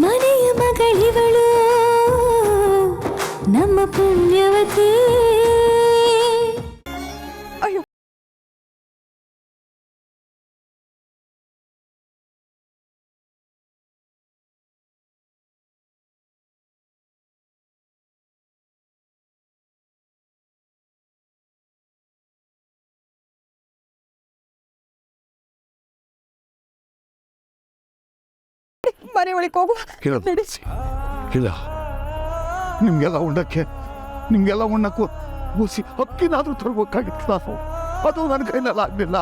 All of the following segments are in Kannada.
ಮನೆಯ ಮಗಳಿವಳು ನಮ್ಮ ಪುಣ್ಯವತಿ. ಅಯ್ಯೋ ಮನೆ ಒಳಗೆ ಹೋಗುವ. ಇಲ್ಲ, ನಿಮಗೆಲ್ಲ ಉಣ್ಣಕ್ಕೂ ಕೂಸಿ ಅಕ್ಕಿನಾದ್ರೂ ತರಬೇಕಾಗಿತ್ತು ನಾನು. ಅದು ನನ್ನ ಕೈನಲ್ಲಿ ಆಗಲಿಲ್ಲ.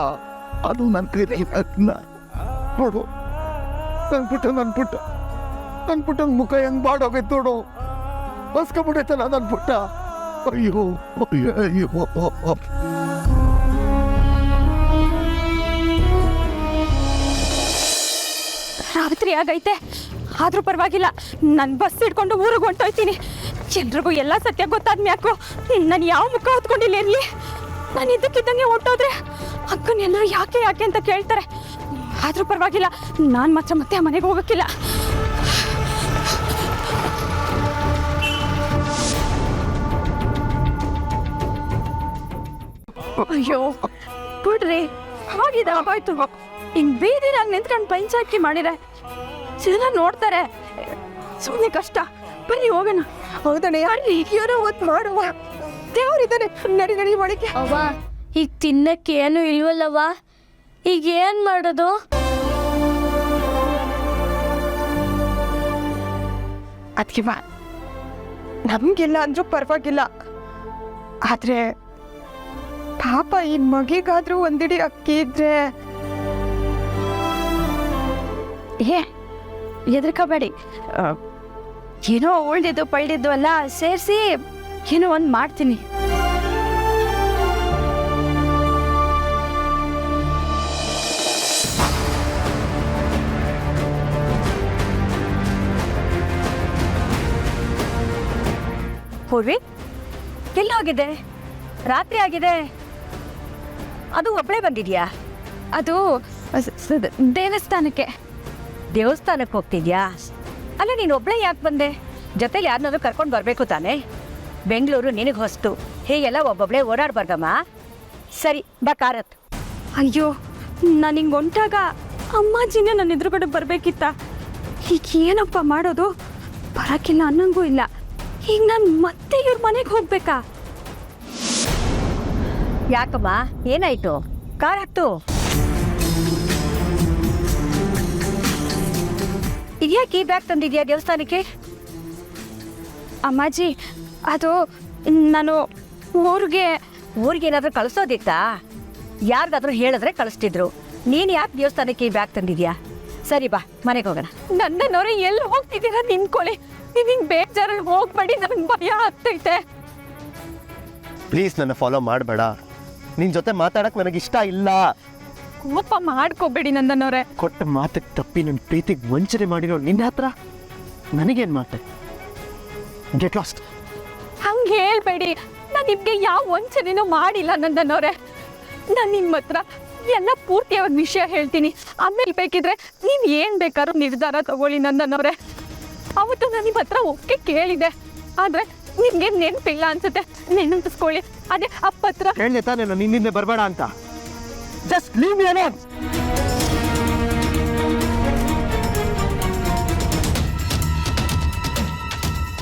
ನೋಡು, ನನ್ನ ಪುಟ್ಟ ಮುಖ ಹೆಂಗ್ ಬಾಡೋಗೈತೆ ನೋಡು. ಬಸ್ಕೊಂಡ್ಬಿಡೈತಲ್ಲ ನನ್ನ ಪುಟ್ಟ. ಅಯ್ಯೋ ಅಯ್ಯೋ. ರಾತ್ರಿ ಆಗೈತೆ, ಆದ್ರೂ ಪರವಾಗಿಲ್ಲ, ನಾನು ಬಸ್ ಹಿಡ್ಕೊಂಡು ಊರಿಗೆ ಹೊಂಟೋಯ್ತೀನಿ. ಎಲ್ರಿಗೂ ಎಲ್ಲ ಸತ್ಯ ಗೊತ್ತಾದ್ಮ್ಯಾಕೋ ನಾನು ಯಾವ ಮುಖ ಹೊತ್ಕೊಂಡಿಲ್ಲ ಇರಲಿ. ನಾನು ಇದ್ದಕ್ಕಿದ್ದಂಗೆ ಹೊಂಟೋದ್ರೆ ಅಕ್ಕನೆಲ್ಲರೂ ಯಾಕೆ ಅಂತ ಕೇಳ್ತಾರೆ. ಆದ್ರೂ ಪರವಾಗಿಲ್ಲ, ನಾನು ಮಾತ್ರ ಮತ್ತೆ ಆ ಮನೆಗೆ ಹೋಗೋಕ್ಕಿಲ್ಲ. ಅಯ್ಯೋ ಬಿಡ್ರಿ, ಹೋಗಿದೆ ಆಗೋಯ್ತು. ಹಿಂಗ್ ಬೀದಿನಾಗ ನಿಂತ್ಕೊಂಡು ಪಂಚಾಯ್ತಿ ಮಾಡಿದ್ರೆ ಜನ ನೋಡ್ತಾರೆ, ಸುಮ್ಮನೆ ಕಷ್ಟ. ಬನ್ನಿ ಹೋಗೋಣ. ಹೌದಣ್ಣ, ಯಾರು ಏನೋ ಹೊತ್ತು ಮಾಡುವ ದೇವ್ರಿದ್ದಾನೆ. ನಡಿ ಒಳಗೆ. ಅವ್ವ, ಈಗ ತಿನ್ನಕ್ಕೆ ಏನು ಇಲ್ವಲ್ಲವ್ವ, ಈಗ ಏನ್ ಮಾಡೋದು? ಅದಕ್ಕೆ ನಮ್ಗಿಲ್ಲ ಅಂದ್ರೂ ಪರವಾಗಿಲ್ಲ, ಆದ್ರೆ ಪಾಪ ಈ ಮಗಿಗಾದ್ರೂ ಒಂದಿಡಿ ಅಕ್ಕಿ ಇದ್ರೆ. ಹೆದರ್ಕೋಬೇಡಿ, ಏನೋ ಉಳ್ದಿದ್ದು ಪಳ್ದಿದ್ದು ಎಲ್ಲ ಸೇರಿಸಿ ಏನೋ ಒಂದು ಮಾಡ್ತೀನಿ. ಪೂರ್ವಿ, ಎಲ್ಲಿ ಹೋಗಿದೆ? ರಾತ್ರಿ ಆಗಿದೆ, ಅದು ಒಬ್ಬಳೇ ಬಂದಿದ್ಯಾ? ಅದು ದೇವಸ್ಥಾನಕ್ಕೆ ಹೋಗ್ತಿದ್ಯಾ? ಅಲ್ಲ, ನೀನು ಒಬ್ಬಳೇ ಯಾಕೆ ಬಂದೆ? ಜೊತೆಲಿ ಯಾರನ್ನಾದ್ರೂ ಕರ್ಕೊಂಡು ಬರಬೇಕು ತಾನೆ. ಬೆಂಗಳೂರು ನಿನಗೆ ಹೊಸ್ತು, ಹೀಗೆಲ್ಲ ಒಬ್ಬೊಬ್ಬಳೇ ಓಡಾಡ್ಬಾರ್ದಮ್ಮ. ಸರಿ ಬಾ, ಕಾರತ್. ಅಯ್ಯೋ, ನಾನು ಹಿಂಗೆ ಹೊಂಟಾಗ ಅಮ್ಮಾಜಿನೇ ನನ್ನ ಎದುರುಗಡೆ ಬರಬೇಕಿತ್ತ. ಈಗ ಏನಪ್ಪ ಮಾಡೋದು? ಬರೋಕ್ಕಿಲ್ಲ ಅನ್ನಂಗೂ ಇಲ್ಲ. ಈಗ ನಾನು ಮತ್ತೆ ಇವ್ರ ಮನೆಗೆ ಹೋಗ್ಬೇಕಾ? ಯಾಕಮ್ಮ, ಏನಾಯ್ತು? ಕಾರ್ ಹತ್ತು. ಇದ್ಯಾಕೆ ಈ ಬ್ಯಾಗ್ ತಂದಿದ್ಯಾ ದೇವಸ್ಥಾನಕ್ಕೆ? ಅಮ್ಮಾಜಿ, ಅದು ನಾನು ಊರಿಗೆ ಏನಾದರೂ ಕಳಿಸೋದಿತ್ತಾ? ಯಾರಿಗಾದ್ರೂ ಹೇಳಿದ್ರೆ ಕಳಿಸ್ತಿದ್ರು. ನೀನು ಯಾಕೆ ದೇವಸ್ಥಾನಕ್ಕೆ ಈ ಬ್ಯಾಗ್ ತಂದಿದ್ಯಾ? ಸರಿ ಬಾ, ಮನೆಗೆ ಹೋಗೋಣ. ನನ್ನವರೇ ಎಲ್ಲಿ ಹೋಗ್ತಿದ್ದೀರಾ? ನಿಂತ್ಕೊಳ್ಳಿ, ನೀವು ಹಿಂಗೆ ಬೇಜಾರಲ್ಲಿ ಹೋಗ್ಬೇಡಿ, ನನಗೆ ಭಯ ಆಗ್ತೈತೆ. ಪ್ಲೀಸ್ ನನ್ನ ಫಾಲೋ ಮಾಡಬೇಡ. ನಿನ್ನ ಜೊತೆ ಮಾತಾಡಕ್ಕೆ ನನಗಿಷ್ಟ ಇಲ್ಲ. ಕೋಪ ಮಾಡ್ಕೋಬೇಡಿ ನಂದನವ್ರೆ. ಕೊಟ್ಟ ಮಾತಕ್ಕೆ ತಪ್ಪಿ ನನ್ನ ಪ್ರೀತಿಗೆ ವಂಚನೆ ಮಾಡಿರೋ ನಿನ್ನ ಹತ್ರ ನನಗೇನು ಮಾತೆ? Get lost. ಹಂಗೆ ಹೇಳ್ಬೇಡಿ, ನಾನು ನಿಮಗೆ ಯಾವ ವಂಚನೆನೂ ಮಾಡಿಲ್ಲ ನಂದನವ್ರೆ. ನಾನು ನಿಮ್ಮ ಹತ್ರ ಎಲ್ಲ ಪೂರ್ತಿಯಾಗಿ ವಿಷಯ ಹೇಳ್ತೀನಿ. ಆಮೇಲೆ ಬೇಕಿದ್ರೆ ನೀವು ಏನು ಬೇಕಾದ್ರೂ ನಿರ್ಧಾರ ತಗೊಳ್ಳಿ ನಂದನವ್ರೆ. ಅವತ್ತು ನಾನು ನಿಮ್ಮ ಹತ್ರ ಒಕ್ಕೆ ಕೇಳಿದೆ, ಆದರೆ ನಿಮಗೆ ನೆನಪಿಲ್ಲ ಅನ್ಸುತ್ತೆ. ನೆನಪಿಸ್ಕೊಳ್ಳಿ. ಅದೇ ಅಪ್ಪತ್ರ ಹೇಳಿದೆ ತಾನೇ ನಾನು ನಿನ್ನಿಂದ ಬರಬೇಡ ಅಂತ. Just leave me alone.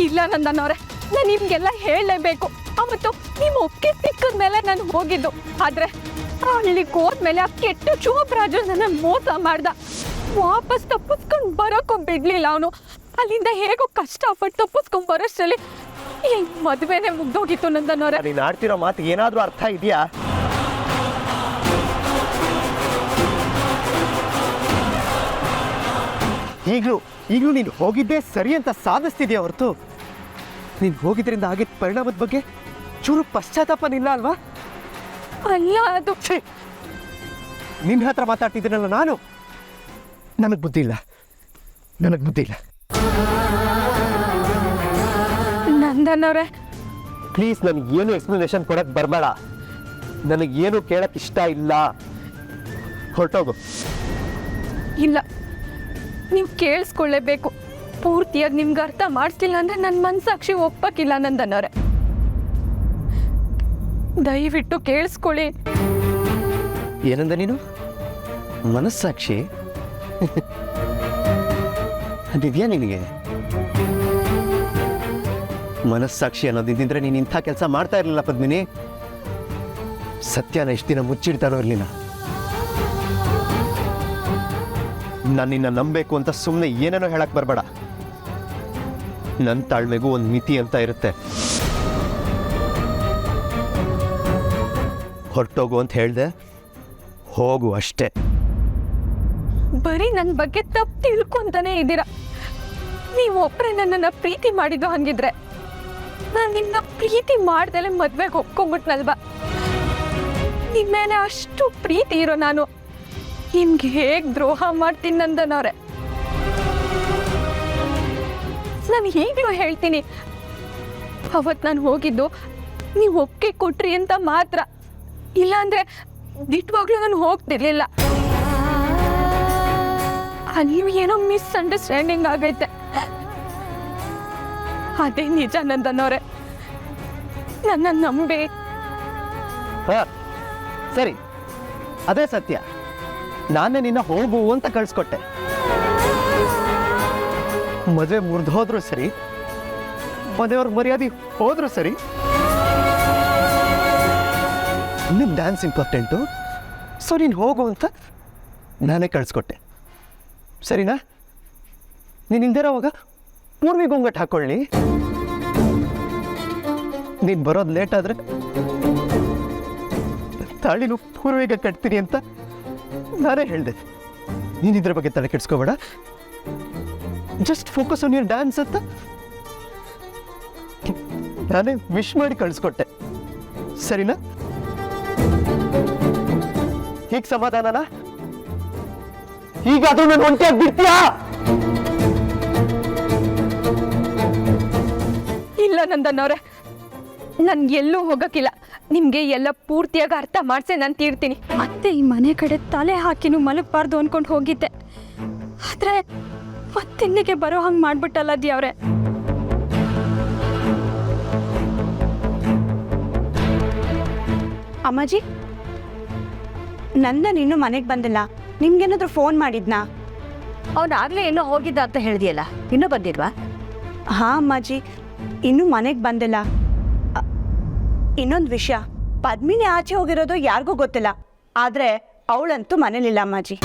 ಇಲ್ಲ ನಂದನವ್ರೆ, ನಾನು ನಿಮಗೆಲ್ಲ ಹೇಳಲೇಬೇಕು. ಅವತ್ತು ನಿಮ್ಮ ಒಪ್ಪಿಗೆ ಸಿಕ್ಕಿದ ಮೇಲೆ ನಾನು ಹೋಗಿದ್ದು. ಆದರೆ ಅಲ್ಲಿಗೆ ಹೋದ್ಮೇಲೆ ಆ ಕೆಟ್ಟ ಶೋಭರಾಜು ನನ್ನ ಮೋಸ ಮಾಡ್ದ. ವಾಪಸ್ ತಪ್ಪಿಸ್ಕೊಂಡು ಬರೋಕ್ಕೂ ಬಿಡ್ಲಿಲ್ಲ ಅವನು. ಅಲ್ಲಿಂದ ಹೇಗೋ ಕಷ್ಟಪಟ್ಟು ತಪ್ಪಿಸ್ಕೊಂಡು ಬರೋಷ್ಟರಲ್ಲಿ ಈ ಮದುವೆನೇ ಮುಗ್ದೋಗಿತ್ತು ನಂದನವ್ರೆ. ನೀನು ಆಡ್ತಿರೋ ಮಾತು ಏನಾದರೂ ಅರ್ಥ ಇದೆಯಾ? ಈಗಲೂ ನೀನು ಹೋಗಿದ್ದೇ ಸರಿ ಅಂತ ಸಾಧಿಸ್ತಿದ್ಯಾ ಹೊರತು ನೀನು ಹೋಗಿದ್ರಿಂದ ಆಗಿದ್ದ ಪರಿಣಾಮದ ಬಗ್ಗೆ ಚೂರು ಪಶ್ಚಾತ್ತಾಪನಿಲ್ಲ ಅಲ್ವಾ? ಅಲ್ಲ, ಅದು ನಿನ್ನ ಹತ್ರ ಮಾತಾಡ್ತಿದ್ದೀನಲ್ಲ ನಾನು. ನನಗೆ ಬುದ್ಧಿ ಇಲ್ಲ. ನಂದನವ್ರೆ, ಪ್ಲೀಸ್ ನನಗೇನು ಎಕ್ಸ್ಪ್ಲನೇಷನ್ ಕೊಡಕ್ಕೆ ಬರಬೇಡ. ನನಗೇನು ಕೇಳಕ್ಕೆ ಇಷ್ಟ ಇಲ್ಲ. ಹೊರಟೋಗು. ಇಲ್ಲ, ನೀವು ಕೇಳಿಸ್ಕೊಳ್ಳೇಬೇಕು. ಪೂರ್ತಿಯಾಗಿ ನಿಮ್ಗೆ ಅರ್ಥ ಮಾಡಿಸ್ಲಿಲ್ಲ ಅಂದರೆ ನನ್ನ ಮನಸ್ಸಾಕ್ಷಿ ಒಪ್ಪಕ್ಕಿಲ್ಲ ನಂದನವ್ರೆ. ದಯವಿಟ್ಟು ಕೇಳಿಸ್ಕೊಳ್ಳಿ. ಏನಂದ ನೀನು? ಮನಸ್ಸಾಕ್ಷಿ ಅದಿದೆಯಾ ನಿನಗೆ? ಮನಸ್ಸಾಕ್ಷಿ ಅನ್ನೋದಿದ್ದಿದ್ರೆ ನೀನು ಇಂಥ ಕೆಲಸ ಮಾಡ್ತಾ ಇರಲಿಲ್ಲ ಪದ್ಮಿನಿ. ಸತ್ಯನ ಎಷ್ಟು ದಿನ ಮುಚ್ಚಿಡ್ತಾರೋ ಇರಲಿಲ್ಲ. ನಾನು ನಿನ್ನ ನಂಬೇಕು ಅಂತ ಸುಮ್ಮನೆ ಏನೇನೋ ಹೇಳಕ್ ಬರಬೇಡ. ನನ್ನ ತಾಳ್ಮೆಗೂ ಒಂದು ಮಿತಿ ಅಂತ ಇರುತ್ತೆ. ಹೊರಟೋಗು ಅಂತ ಹೇಳ್ದೆ, ಹೋಗು ಅಷ್ಟೇ. ಬರೀ ನನ್ನ ಬಗ್ಗೆ ತಪ್ಪು ತಿಳ್ಕೊಂತಾನೆ ಇದ್ದೀರಾ. ನೀವು ಒಬ್ಬರೇ ನನ್ನನ್ನು ಪ್ರೀತಿ ಮಾಡಿದ್ದು ಹಂಗಿದ್ರೆ ನಾನು ನಿನ್ನ ಪ್ರೀತಿ ಮಾಡ್ದಲೆ ಮದ್ವೆಗೆ ಒಪ್ಕೊಂಡ್ಬಿಟ್ನಲ್ವಾ? ನಿಮ್ಮ ಮೇಲೆ ಅಷ್ಟು ಪ್ರೀತಿ ಇರೋ ನಾನು ನಿಮ್ಗೆ ಹೇಗೆ ದ್ರೋಹ ಮಾಡ್ತೀನಿ ನಂದನವ್ರೆ? ನಾನು ಈಗಲೂ ಹೇಳ್ತೀನಿ, ಅವತ್ತು ನಾನು ಹೋಗಿದ್ದು ನೀವು ಒಪ್ಪಿಗೆ ಕೊಟ್ರಿ ಅಂತ ಮಾತ್ರ. ಇಲ್ಲಾಂದ್ರೆ ದಿಟ್ಟವಾಗ್ಲೂ ನಾನು ಹೋಗ್ತಿರ್ಲಿಲ್ಲ. ಅಲ್ಲಿ ಏನೋ ಮಿಸ್ಅಂಡರ್ಸ್ಟ್ಯಾಂಡಿಂಗ್ ಆಗೈತೆ. ಅದೇ ನಿಜ ನಂದನವ್ರೆ, ನನ್ನ ನಂಬಿ. ಸರಿ, ಅದೇ ಸತ್ಯ. ನಾನೇ ನಿನ್ನ ಹೋಗು ಅಂತ ಕಳಿಸ್ಕೊಟ್ಟೆ. ಮದುವೆ ಮುರಿದು ಹೋದ್ರು ಸರಿ, ಮದುವೆಯವ್ರ ಮರ್ಯಾದೆ ಹೋದ್ರು ಸರಿ. ನಿನ್ನ ಡ್ಯಾನ್ಸ್ ಇಂಪಾರ್ಟೆಂಟು, ಸೊ ನೀನು ಹೋಗು ಅಂತ ನಾನೇ ಕಳಿಸ್ಕೊಟ್ಟೆ. ಸರಿನಾ? ನೀನು ಹಿಂದಿರೋವಾಗ ಪೂರ್ವಿ ಗೊಂಗಟ್ಟು ಹಾಕೊಳ್ಳಿ. ನೀನು ಬರೋದು ಲೇಟ್ ಆದರೆ ತಾಳಿನೂ ಪೂರ್ವಿಗೆ ಕಟ್ತೀನಿ ಅಂತ ನಾನೇ ಹೇಳಿದೆ. ನೀನು ಇದ್ರ ಬಗ್ಗೆ ತಲೆ ಕೆಡಿಸ್ಕೋಬೇಡ. Just focus on your dance ಅಂತ ನಾನೇ ವಿಶ್ ಮಾಡಿ ಕಳಿಸ್ಕೊಟ್ಟೆ. ಸರಿನಾ? ಹೀಗೆ ಸಮಾಧಾನನಾ? ಈಗ ಅದು ನಾನು ಒಂಟಿಯಾಗಿ ಬಿಡ್ತೀಯಾ? ಇಲ್ಲ ನಂದನವ್ರೆ, ನಾನು ಎಲ್ಲೂ ಹೋಗಕ್ಕಿಲ್ಲ. ನಿಮಗೆ ಎಲ್ಲ ಪೂರ್ತಿಯಾಗಿ ಅರ್ಥ ಮಾಡಿಸೆ ನಾನು ತೀರ್ತೀನಿ. ಮತ್ತೆ ಈ ಮನೆ ಕಡೆ ತಲೆ ಹಾಕಿನೂ ಮಲಗಬಾರ್ದು ಅನ್ಕೊಂಡು ಹೋಗಿದ್ದೆ. ಆದರೆ ಮತ್ತಿಲ್ಲಿಗೆ ಬರೋ ಹಂಗೆ ಮಾಡ್ಬಿಟ್ಟಲ್ಲ ಅವ್ರೆ. ಅಮ್ಮಾಜಿ, ನಂದನ್ ಇನ್ನೂ ಮನೆಗೆ ಬಂದಿಲ್ಲ. ನಿಮ್ಗೇನಾದ್ರೂ ಫೋನ್ ಮಾಡಿದ್ನಾ? ಅವನಾಗಲೇ ಏನೋ ಹೋಗಿದ್ದ ಅಂತ ಹೇಳಿದೆಯಲ್ಲ, ಇನ್ನೂ ಬಂದಿಲ್ವಾ? ಹಾಂ ಅಮ್ಮಾಜಿ, ಇನ್ನೂ ಮನೆಗೆ ಬಂದಿಲ್ಲ. ಇನ್ನೊಂದು ವಿಷಯ, ಪದ್ಮಿನಿ ಆಚೆ ಹೋಗಿರೋದು ಯಾರಿಗೂ ಗೊತ್ತಿಲ್ಲ. ಆದರೆ ಅವಳಂತೂ ಮನೇಲಿಲ್ಲ ಅಮ್ಮಾಜಿ.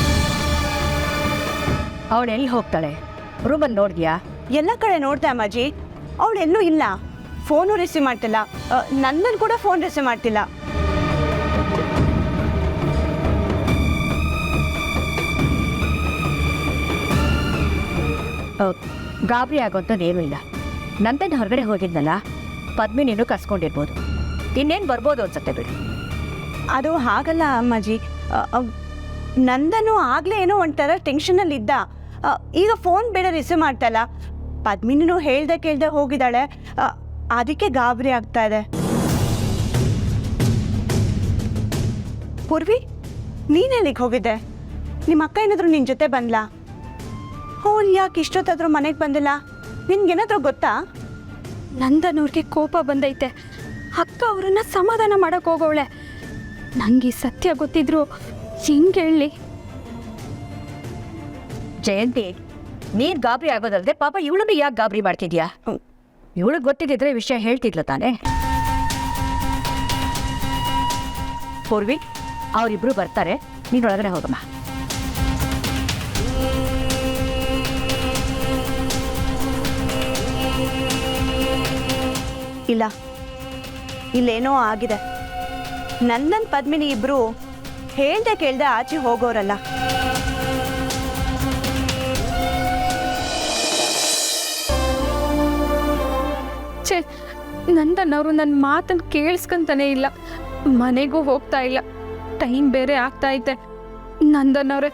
ಅವಳು ಎಲ್ಲಿ ಹೋಗ್ತಾಳೆ? ರೂಮಲ್ಲಿ ನೋಡಿದ್ಯಾ? ಎಲ್ಲ ಕಡೆ ನೋಡ್ದೆ ಅಮ್ಮಾಜಿ, ಅವಳೆಲ್ಲೂ ಇಲ್ಲ. ಫೋನು ರಿಸೀವ್ ಮಾಡ್ತಿಲ್ಲ. ನಂದನ್ ಕೂಡ ಫೋನ್ ರಿಸೀವ್ ಮಾಡ್ತಿಲ್ಲ. ಗಾಬರಿ ಆಗೋಂಥದ್ದೇನೂ ಇಲ್ಲ. ನಂದನ್ ಹೊರಗಡೆ ಹೋಗಿದ್ನಲ್ಲ, ಪದ್ಮಿನಿನೂ ಕರ್ಸ್ಕೊಂಡಿರ್ಬೋದು. ಇನ್ನೇನು ಬರ್ಬೋದು ಅನ್ಸುತ್ತೆ ಬಿಡು. ಅದು ಹಾಗಲ್ಲ ಅಮ್ಮಾಜಿ. ನಂದನು ಆಗಲೇ ಏನೋ ಒಂಥರ ಟೆನ್ಷನಲ್ಲಿದ್ದ. ಈಗ ಫೋನ್ ಬೇಡ ರಿಸೀವ್ ಮಾಡ್ತಾಯಿಲ್ಲ. ಪದ್ಮಿನಿನೂ ಹೇಳ್ದೆ ಕೇಳ್ದೆ ಹೋಗಿದ್ದಾಳೆ. ಅದಕ್ಕೆ ಗಾಬರಿ ಆಗ್ತಾ ಇದೆ. ಪೂರ್ವಿ, ನೀನೆಲ್ಲಿಗೆ ಹೋಗಿದ್ದೆ? ನಿಮ್ಮ ಅಕ್ಕ ಏನಾದರೂ ನಿನ್ನ ಜೊತೆ ಬಂದ್ಲಾ? ಅವಳು ಯಾಕೆ ಇಷ್ಟೊತ್ತಾದರೂ ಮನೆಗೆ ಬಂದಿಲ್ಲ? ನಿನ್ಗೇನಾದರೂ ಗೊತ್ತಾ? ನಂದನವ್ರಿಗೆ ಕೋಪ ಬಂದೈತೆ. ಅಕ್ಕ ಅವರನ್ನ ಸಮಾಧಾನ ಮಾಡಕ್ಕೆ ಹೋಗೋಳೆ. ನಂಗೆ ಸತ್ಯ ಗೊತ್ತಿದ್ರು ಹೆಂಗೆ ಹೇಳಿ? ಜಯಂತಿ, ನೀನು ಗಾಬರಿ ಆಗೋದಲ್ಲದೆ ಪಾಪ ಇವಳನ್ನು ಯಾಕೆ ಗಾಬರಿ ಮಾಡ್ತಿದ್ಯಾ? ಇವಳಿಗೆ ಗೊತ್ತಿದ್ದಿದ್ರೆ ವಿಷಯ ಹೇಳ್ತಿದ್ಲ ತಾನೆ. ಪೂರ್ವಿ, ಅವರಿಬ್ರು ಬರ್ತಾರೆ, ನೀನೊಳಗಡೆ ಹೋಗಮ್ಮ. ಇಲ್ಲ, ಇಲ್ಲೇನೋ ಆಗಿದೆ. ನಂದನ್ ಪದ್ಮಿನಿ ಇಬ್ರು ಹೇಳ್ದೆ ಕೇಳ್ದೆ ಆಚೆ ಹೋಗೋರಲ್ಲ. ಛೇ, ನಂದನವರು ನನ್ನ ಮಾತನ್ನು ಕೇಳಿಸ್ಕೊಂತಾನೆ ಇಲ್ಲ. ಮನೆಗೂ ಹೋಗ್ತಾ ಇಲ್ಲ. ಟೈಮ್ ಬೇರೆ ಆಗ್ತಾ ಐತೆ. ನಂದನವ್ರೆ,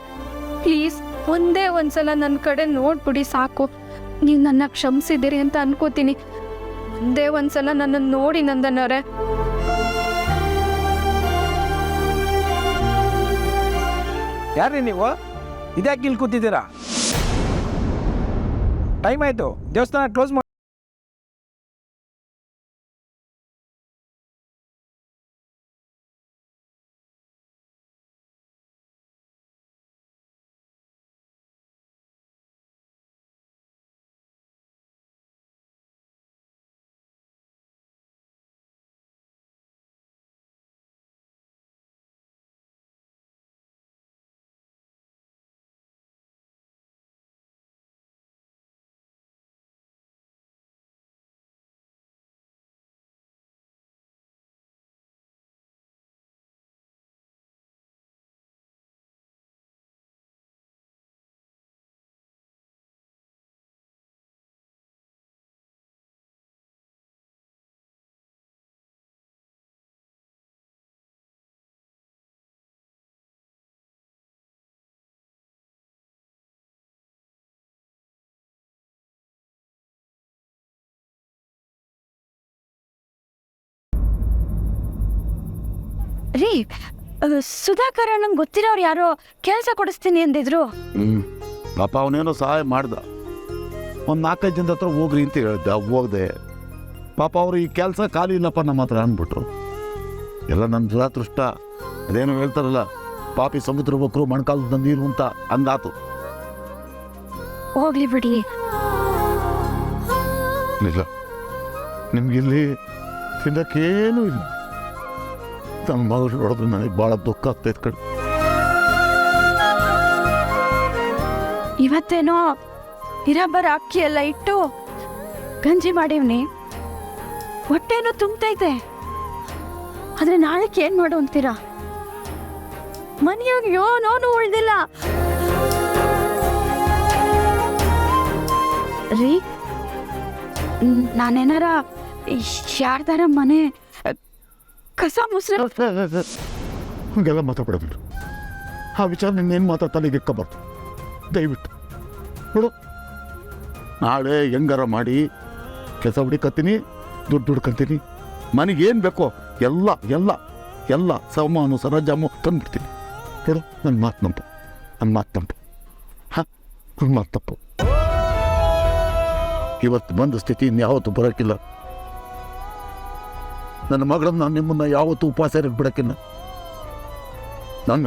ಪ್ಲೀಸ್ ಒಂದೇ ಒಂದ್ಸಲ ನನ್ನ ಕಡೆ ನೋಡ್ಬಿಡಿ ಸಾಕು. ನೀವು ನನ್ನ ಕ್ಷಮಿಸಿದ್ದೀರಿ ಅಂತ ಅನ್ಕೋತೀನಿ. ಒಂದೇ ಒಂದ್ಸಲ ನನ್ನನ್ನು ನೋಡಿ ನಂದನವ್ರೆ. ಯಾರೇ ನೀವು? ಇದ್ಯಾಕೆ ಇಲ್ಲಿ ಕೂತಿದ್ದೀರಾ? ಟೈಮ್ ಆಯಿತು, ದೇವಸ್ಥಾನ ಕ್ಲೋಸ್ ಮಾಡಿ. ರೀ ಸುಧಾಕರ್ ನಂಗೆ ಗೊತ್ತಿರೋರು ಯಾರೋ ಕೆಲಸ ಕೊಡಿಸ್ತೀನಿ ಅಂದಿದ್ರು. ಪಾಪ ಅವನೇನೋ ಸಹಾಯ ಮಾಡ್ದ. ಒಂದು 4-5 ಜನದ ಹತ್ರ ಹೋಗ್ರಿ ಅಂತ ಹೇಳ್ದೆ, ಹೋಗ್ದೆ. ಪಾಪ ಅವರು ಈ ಕೆಲಸ ಖಾಲಿ ಇಲ್ಲಪ್ಪ ನಮ್ಮ ಹತ್ರ ಅಂದ್ಬಿಟ್ರು. ಎಲ್ಲ ನನ್ನ ದುರಾದೃಷ್ಟ. ಅದೇನೋ ಹೇಳ್ತಾರಲ್ಲ, ಪಾಪಿ ಸಮುದ್ರ ಬಕ್ರು ಮಣ್ಕಾಲದ ನೀರು ಅಂತ ಅಂದಾತು. ಹೋಗ್ಲಿ ಬಿಡಿ. ಇಲ್ಲ, ನಿಮ್ಗಿಲ್ಲಿ ತಿನ್ನಕ್ಕೇನೂ ಇಲ್ಲ. ನನ್ನ ಮಗಳು ನೋಡಿದ್ರೆ ನನಗೆ ಭಾಳ ದುಃಖ ಆಗ್ತೈತೆ ಕಡೆ. ಇವತ್ತೇನೋ ಇರಬ್ಬರ ಅಕ್ಕಿ ಎಲ್ಲ ಇಟ್ಟು ಗಂಜಿ ಮಾಡೀವ್ನಿ, ಹೊಟ್ಟೆನೂ ತುಂಬತೈತೆ. ಆದ್ರೆ ನಾಳೆಗೆ ಏನ್ ಮಾಡು ಅಂತೀರಾ? ಮನೆಯಾಗ ಏನೋನು ಉಳ್ದಿಲ್ಲ ರೀ. ನಾನೇನಾರ ಯಾರ್ದಾರ ಮನೆ ಕಸ ಮುಸ್ರೆ ಹಂಗೆಲ್ಲ ಮಾತಾಡ್ಬಿಡೋದಿಲ್ಲ. ಆ ವಿಚಾರ ನಿನ್ನೇನು ಮಾತಾಡ್ತಾನೆ ಇಕ್ಕಬಾರ್ದು ದಯವಿಟ್ಟು. ನೋಡು, ನಾಳೆ ಹೆಂಗಾರ ಮಾಡಿ ಕೆಲಸ ಹುಡುಕತ್ತೀನಿ, ದುಡ್ಡು ಹುಡ್ಕೊಂತೀನಿ. ಮನೆಗೇನು ಬೇಕೋ ಎಲ್ಲ ಎಲ್ಲ ಎಲ್ಲ ಸಾಮಾನು ಸರಂಜಾಮು ತಂದುಬಿಡ್ತೀನಿ. ನೋಡು, ನನ್ನ ಮಾತು ನಂಪು, ನನ್ನ ಮಾತು ನಂಪು. ಹಾಂ, ನನ್ನ ಮಾತು ತಪ್ಪು. ಇವತ್ತು ಬಂದ ಸ್ಥಿತಿ ಇನ್ಯಾವತ್ತೂ ಬರೋಕ್ಕಿಲ್ಲ. ನನ್ನ ಮಗಳನ್ನ ನಾನು ನಿಮ್ಮನ್ನು ಯಾವತ್ತೂ ಉಪವಾಸ ಇರಕ್ಕೆ ಬಿಡೋಕ್ಕಿಲ್ಲ. ನನ್ನ